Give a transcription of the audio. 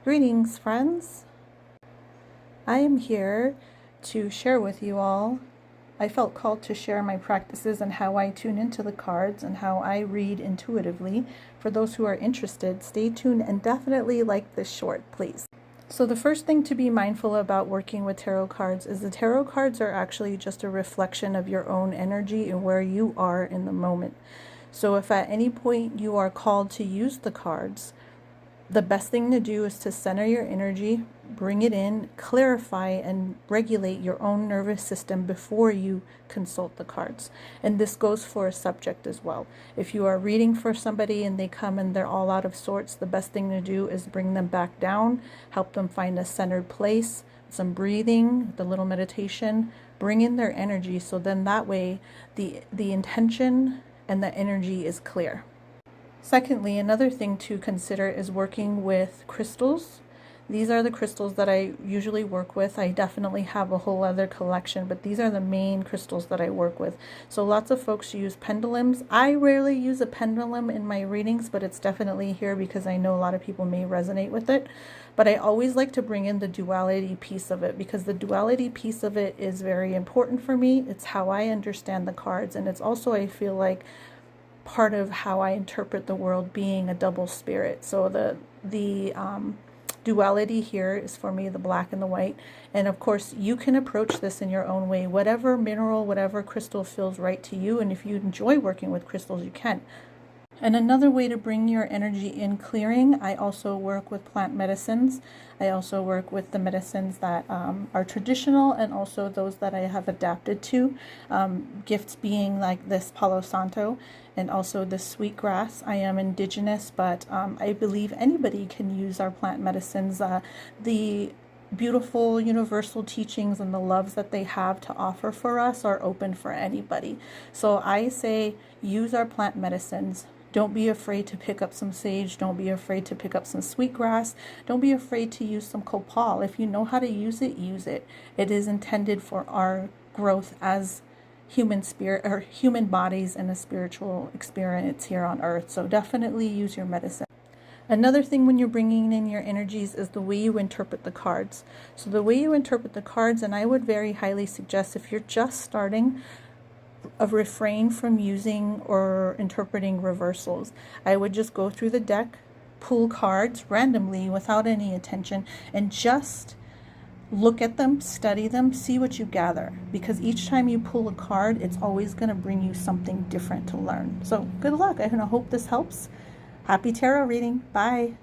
Greetings, friends. I am here to share with you all. I felt called to share my practices and how I tune into the cards and how I read intuitively. For those who are interested, stay tuned and definitely like this short, please. So the first thing to be mindful about working with tarot cards is the tarot cards are actually just a reflection of your own energy and where you are in the moment. So if at any point you are called to use the cards, the best thing to do is to center your energy, bring it in, clarify, and regulate your own nervous system before you consult the cards. And this goes for a subject as well. If you are reading for somebody and they come and they're all out of sorts, the best thing to do is bring them back down, help them find a centered place, some breathing, the little meditation, bring in their energy, so then that way the intention and the energy is clear. Secondly, another thing to consider is working with crystals. These are the crystals that I usually work with. I definitely have a whole other collection, but these are the main crystals that I work with. So lots of folks use pendulums. I rarely use a pendulum in my readings, but it's definitely here because I know a lot of people may resonate with it. But I always like to bring in the duality piece of it because the duality piece of it is very important for me. It's how I understand the cards, and it's also, I feel like, part of how I interpret the world, being a double spirit. So the duality here is for me the black and the white. And of course you can approach this in your own way, whatever mineral, whatever crystal feels right to you. And if you enjoy working with crystals, you can. And another way to bring your energy in clearing, I also work with plant medicines. I also work with the medicines that are traditional and also those that I have adapted to. Gifts being like this Palo Santo and also this sweetgrass. I am indigenous, but I believe anybody can use our plant medicines. The beautiful universal teachings and the loves that they have to offer for us are open for anybody. So I say use our plant medicines. Don't be afraid to pick up some sage. Don't be afraid to pick up some sweetgrass. Don't be afraid to use some copal. If you know how to use it, use it. It is intended for our growth as human spirit or human bodies and a spiritual experience here on earth. So definitely use your medicine. Another thing when you're bringing in your energies is the way you interpret the cards. So the way you interpret the cards, and I would very highly suggest if you're just starting, refrain from using or interpreting reversals. I would just go through the deck, pull cards randomly without any intention, and just look at them, study them, see what you gather. Because each time you pull a card, it's always going to bring you something different to learn. So good luck. I hope this helps. Happy tarot reading. Bye.